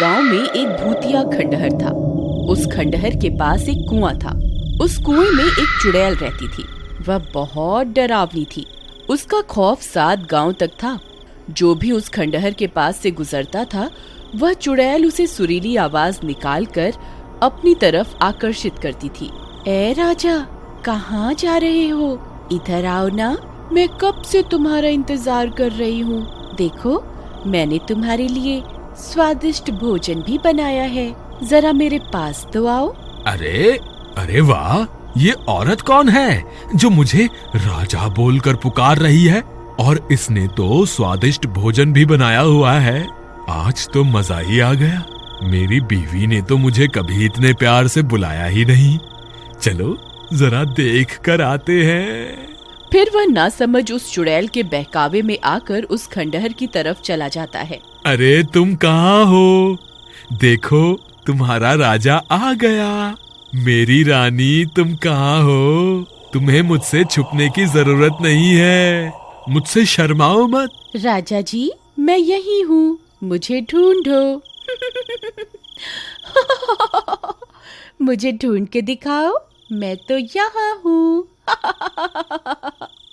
गांव में एक भूतिया खंडहर था। उस खंडहर के पास एक कुआं था। उस कुएं में एक चुड़ैल रहती थी। वह बहुत डरावनी थी। उसका खौफ 7 गांव तक था। जो भी उस खंडहर के पास से गुजरता था, वह चुड़ैल उसे सुरीली आवाज निकालकर अपनी तरफ आकर्षित करती थी। ए राजा, कहाँ जा रहे हो? इधर आओ ना, मैं कब से तुम्हारा इंतजार कर रही हूँ। देखो, मैंने तुम्हारे लिए स्वादिष्ट भोजन भी बनाया है। जरा मेरे पास तो आओ। अरे वाह, ये औरत कौन है जो मुझे राजा बोलकर पुकार रही है? और इसने तो स्वादिष्ट भोजन भी बनाया हुआ है। आज तो मजा ही आ गया। मेरी बीवी ने तो मुझे कभी इतने प्यार से बुलाया ही नहीं। चलो जरा देख कर आते हैं। फिर वह नासमझ उस चुड़ैल के बहकावे में आकर उस खंडहर की तरफ चला जाता है। अरे तुम कहाँ हो? देखो, तुम्हारा राजा आ गया। मेरी रानी, तुम कहाँ हो? तुम्हें मुझसे छुपने की जरूरत नहीं है। मुझसे शर्माओ मत। राजा जी, मैं यही हूँ, मुझे ढूंढो। मुझे ढूंढ के दिखाओ, मैं तो यहाँ हूँ।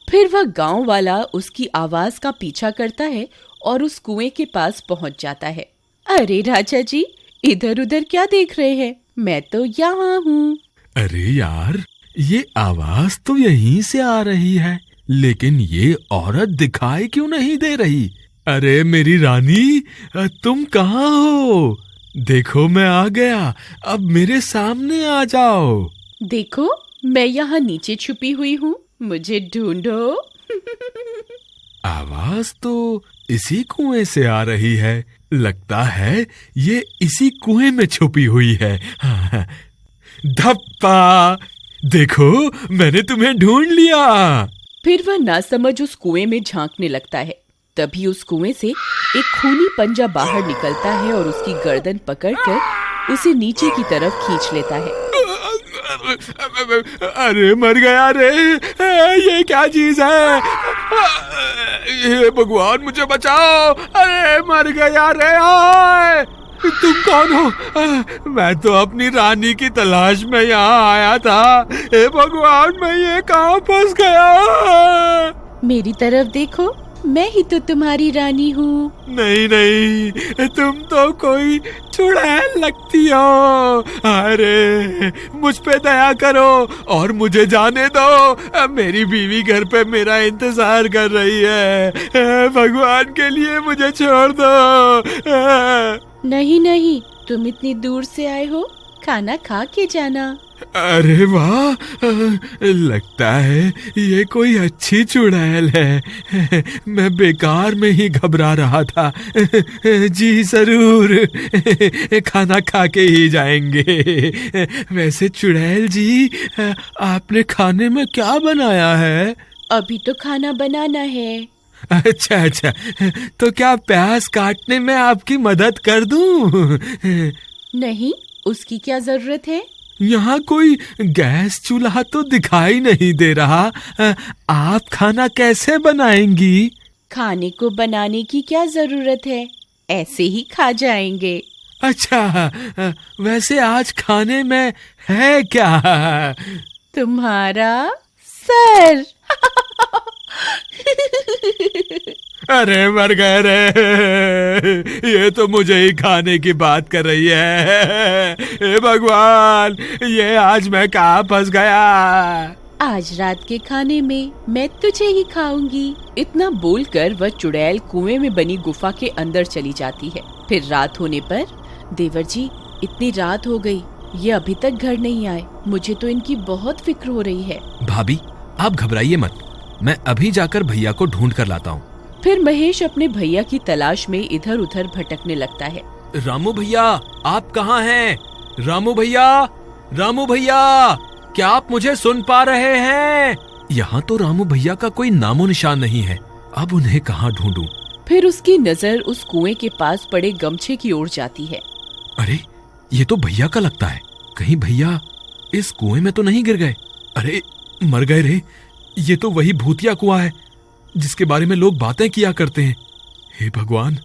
फिर वह गांव वाला उसकी आवाज का पीछा करता है और उस कुएं के पास पहुंच जाता है। अरे राजा जी, इधर उधर क्या देख रहे हैं? मैं तो यहाँ हूँ। अरे यार, ये आवाज तो यहीं से आ रही है, लेकिन ये औरत दिखाई क्यों नहीं दे रही? अरे मेरी रानी, तुम कहाँ हो? देखो, मैं आ गया। अब मेरे सामने आ जाओ। देखो, मैं यहाँ नीचे छुपी हुई हूँ, मुझे ढूंढो। आवाज तो इसी कुएं से आ रही है। लगता है ये इसी कुएं में छुपी हुई है। धप्पा! देखो, मैंने तुम्हें ढूंढ लिया। फिर वह नासमझ उस कुएं में झांकने लगता है। तभी उस कुएं से एक खूनी पंजा बाहर निकलता है और उसकी गर्दन पकड़कर उसे नीचे की तरफ खींच लेता है। अरे मर गया रे! ये क्या चीज है? हे भगवान, मुझे बचाओ! अरे मर गया रे! आए! तुम कौन हो? मैं तो अपनी रानी की तलाश में यहाँ आया था। हे भगवान, मैं ये कहाँ फंस गया? मेरी तरफ देखो, मैं ही तो तुम्हारी रानी हूँ। नहीं, तुम तो कोई चुड़ैल लगती हो। अरे मुझ पे दया करो और मुझे जाने दो। मेरी बीवी घर पे मेरा इंतजार कर रही है। भगवान के लिए मुझे छोड़ दो। नहीं, तुम इतनी दूर से आए हो, खाना खा के जाना। अरे वाह, लगता है ये कोई अच्छी चुड़ैल है। मैं बेकार में ही घबरा रहा था। जी जरूर, खाना खा के ही जाएंगे। वैसे चुड़ैल जी, आपने खाने में क्या बनाया है? अभी तो खाना बनाना है। अच्छा, तो क्या प्याज काटने में आपकी मदद कर दूं? नहीं, उसकी क्या जरूरत है? यहाँ कोई गैस चूल्हा तो दिखाई नहीं दे रहा। आप खाना कैसे बनाएंगी? खाने को बनाने की क्या जरूरत है, ऐसे ही खा जाएंगे। अच्छा, वैसे आज खाने में है क्या? तुम्हारा सर। अरे मर गए रे! ये तो मुझे ही खाने की बात कर रही है। हे भगवान, ये आज मैं कहाँ फंस गया? आज रात के खाने में मैं तुझे ही खाऊंगी। इतना बोलकर वह चुड़ैल कुएं में बनी गुफा के अंदर चली जाती है। फिर रात होने पर, देवर जी, इतनी रात हो गई, ये अभी तक घर नहीं आए। मुझे तो इनकी बहुत फिक्र हो रही है। भाभी, आप घबराइए मत, मैं अभी जाकर भैया को ढूंढ कर लाता हूँ। फिर महेश अपने भैया की तलाश में इधर उधर भटकने लगता है। रामू भैया, आप कहाँ हैं? रामू भैया, क्या आप मुझे सुन पा रहे हैं? यहाँ तो रामू भैया का कोई नामो निशान नहीं है। अब उन्हें कहाँ ढूंढूं? फिर उसकी नजर उस कुएं के पास पड़े गमछे की ओर जाती है। अरे, ये तो भैया का लगता है। कहीं भैया इस कुएं में तो नहीं गिर गए? अरे मर गए रे! ये तो वही भूतिया कुआं है जिसके बारे में लोग बातें किया करते हैं। हे भगवान,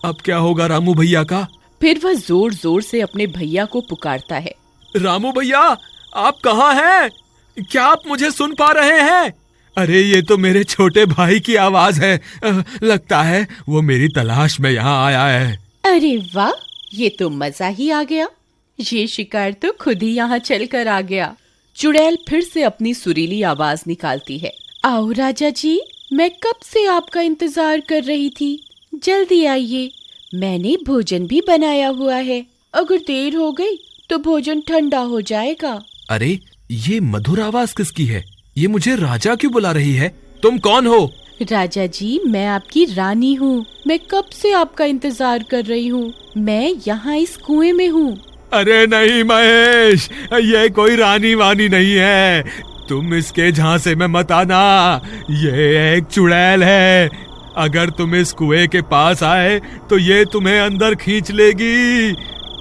अब क्या होगा रामू भैया का? फिर वह जोर जोर से अपने भैया को पुकारता है। रामू भैया, आप कहाँ हैं? क्या आप मुझे सुन पा रहे हैं? अरे ये तो मेरे छोटे भाई की आवाज है। लगता है वो मेरी तलाश में यहाँ आया है। अरे वाह, ये तो मजा ही आ गया। ये शिकार तो खुद ही यहाँ चल कर आ गया। चुड़ैल फिर से अपनी सुरीली आवाज निकालती है। आओ राजा जी, मैं कब से आपका इंतजार कर रही थी। जल्दी आइए, मैंने भोजन भी बनाया हुआ है। अगर देर हो गई तो भोजन ठंडा हो जाएगा। अरे ये मधुर आवाज किसकी है? ये मुझे राजा क्यों बुला रही है? तुम कौन हो? राजा जी, मैं आपकी रानी हूँ। मैं कब से आपका इंतजार कर रही हूँ। मैं यहाँ इस कुएं में हूँ। अरे नहीं महेश, ये कोई रानी वानी नहीं है। तुम इसके झांसे में मत आना। ये एक चुड़ैल है। अगर तुम इस कुएं के पास आए तो ये तुम्हें अंदर खींच लेगी।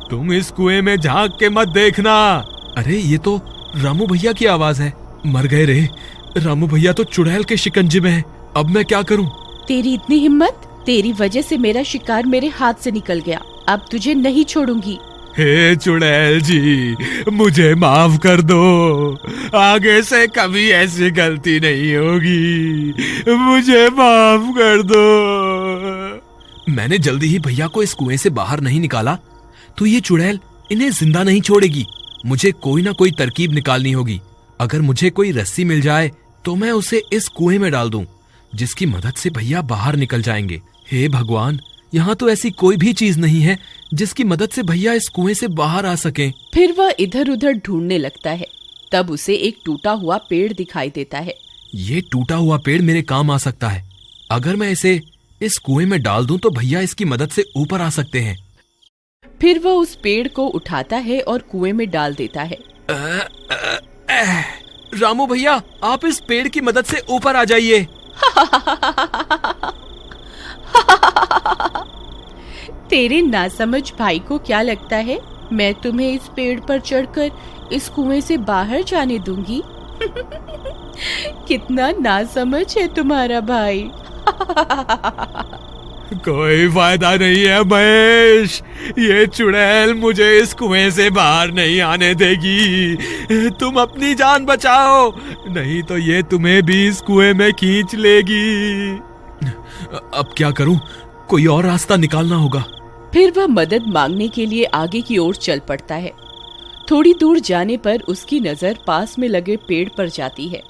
तुम इस कुएं में झांक के मत देखना। अरे ये तो रामू भैया की आवाज है। मर गए रे, रामू भैया तो चुड़ैल के शिकंजे में है। अब मैं क्या करूं? तेरी इतनी हिम्मत! तेरी वजह से मेरा शिकार मेरे हाथ से निकल गया। अब तुझे नहीं छोड़ूंगी। हे चुड़ैल जी, मुझे माफ कर दो। आगे से कभी ऐसी गलती नहीं होगी। मुझे माफ कर दो। मैंने जल्दी ही भैया को इस कुएं से बाहर नहीं निकाला तो ये चुड़ैल इन्हें जिंदा नहीं छोड़ेगी। मुझे कोई ना कोई तरकीब निकालनी होगी। अगर मुझे कोई रस्सी मिल जाए तो मैं उसे इस कुएं में डाल दूं, जिसकी मदद से भैया बाहर निकल जाएंगे। हे भगवान, यहाँ तो ऐसी कोई भी चीज नहीं है जिसकी मदद से भैया इस कुएं से बाहर आ सकें। फिर वह इधर उधर ढूंढने लगता है। तब उसे एक टूटा हुआ पेड़ दिखाई देता है। ये टूटा हुआ पेड़ मेरे काम आ सकता है। अगर मैं इसे इस कुएं में डाल दूं तो भैया इसकी मदद से ऊपर आ सकते हैं। फिर वह उस पेड़ को उठाता है और कुएं में डाल देता है। रामू भैया, आप इस पेड़ की मदद से ऊपर आ जाइए। तेरे नासमझ भाई को क्या लगता है मैं तुम्हें इस पेड़ पर चढ़कर इस कुएं से बाहर जाने दूंगी? कितना नासमझ है तुम्हारा भाई। कोई फायदा नहीं है महेश, ये चुड़ैल मुझे इस कुएं से बाहर नहीं आने देगी। तुम अपनी जान बचाओ, नहीं तो ये तुम्हें भी इस कुएं में खींच लेगी। अब क्या करूं? कोई और रास्ता निकालना होगा। फिर वह मदद मांगने के लिए आगे की ओर चल पड़ता है। थोड़ी दूर जाने पर उसकी नजर पास में लगे पेड़ पर जाती है।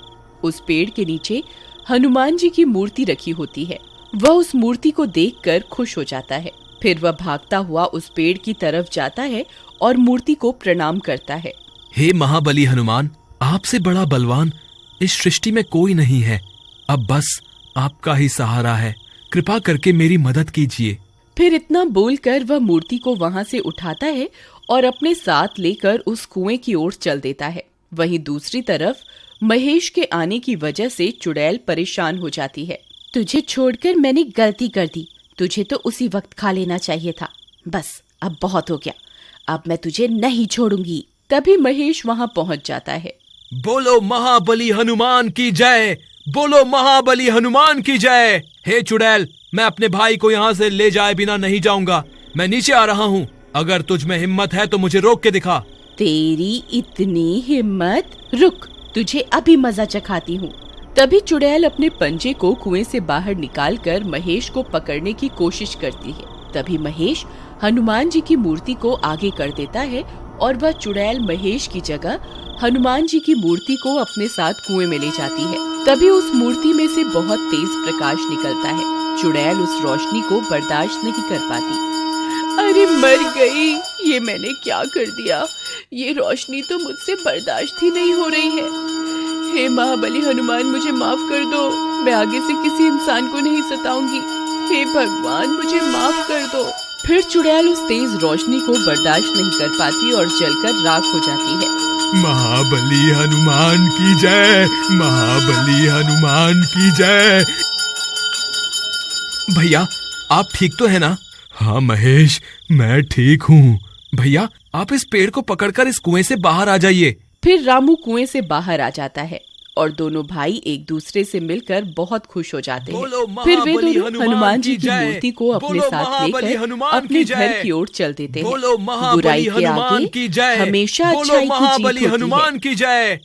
उस पेड़ के नीचे हनुमान जी की मूर्ति रखी होती है। वह उस मूर्ति को देखकर खुश हो जाता है। फिर वह भागता हुआ उस पेड़ की तरफ जाता है और मूर्ति को प्रणाम करता है। हे महाबली हनुमान, आपसे बड़ा बलवान इस सृष्टि में कोई नहीं है। अब बस आपका ही सहारा है। कृपा करके मेरी मदद कीजिए। फिर इतना बोलकर वह मूर्ति को वहां से उठाता है और अपने साथ लेकर उस कुएं की ओर चल देता है। वहीं दूसरी तरफ महेश के आने की वजह से चुड़ैल परेशान हो जाती है। तुझे छोड़कर मैंने गलती कर दी। तुझे तो उसी वक्त खा लेना चाहिए था। बस अब बहुत हो गया। अब मैं तुझे नहीं छोड़ूंगी। तभी महेश वहां पहुंच जाता है। बोलो महाबली हनुमान की जय, बोलो महाबली हनुमान की जय। हे चुड़ैल, मैं अपने भाई को यहाँ से ले जाए बिना नहीं जाऊंगा। मैं नीचे आ रहा हूँ। अगर तुझ में हिम्मत है तो मुझे रोक के दिखा। तेरी इतनी हिम्मत? रुक, तुझे अभी मजा चखाती हूँ। तभी चुड़ैल अपने पंजे को कुएं से बाहर निकालकर महेश को पकड़ने की कोशिश करती है। तभी महेश हनुमान जी की मूर्ति को आगे कर देता है और वह चुड़ैल महेश की जगह हनुमान जी की मूर्ति को अपने साथ कुएं में ले जाती है। तभी उस मूर्ति में से बहुत तेज प्रकाश निकलता है। चुड़ैल उस रोशनी को बर्दाश्त नहीं कर पाती। अरे मर गई, ये मैंने क्या कर दिया? ये रोशनी तो मुझसे बर्दाश्त ही नहीं हो रही है। हे महाबली हनुमान, मुझे माफ कर दो। मैं आगे से किसी इंसान को नहीं सताऊंगी। हे भगवान, मुझे माफ कर दो। फिर चुड़ैल उस तेज रोशनी को बर्दाश्त नहीं कर पाती और जलकर राख हो जाती है। महाबली हनुमान की जय, महाबली हनुमान की जय। भैया, आप ठीक तो है ना? हाँ महेश, मैं ठीक हूँ। भैया, आप इस पेड़ को पकड़कर इस कुएं से बाहर आ जाइए। फिर रामू कुएं से बाहर आ जाता है और दोनों भाई एक दूसरे से मिलकर बहुत खुश हो जाते हैं। बोलो फिर वे महाबली दोनों हनुमान जी की जय। मूर्ति को अपने बोलो साथ महाबली लेकर हनुमान अपने की घर जय। की ओर चल देते हैं। बोलो महाबली बुराई के हनुमान आगे की जय। हमेशा बोलो अच्छाई की महाबली जीत होती है। हनुमान की जय।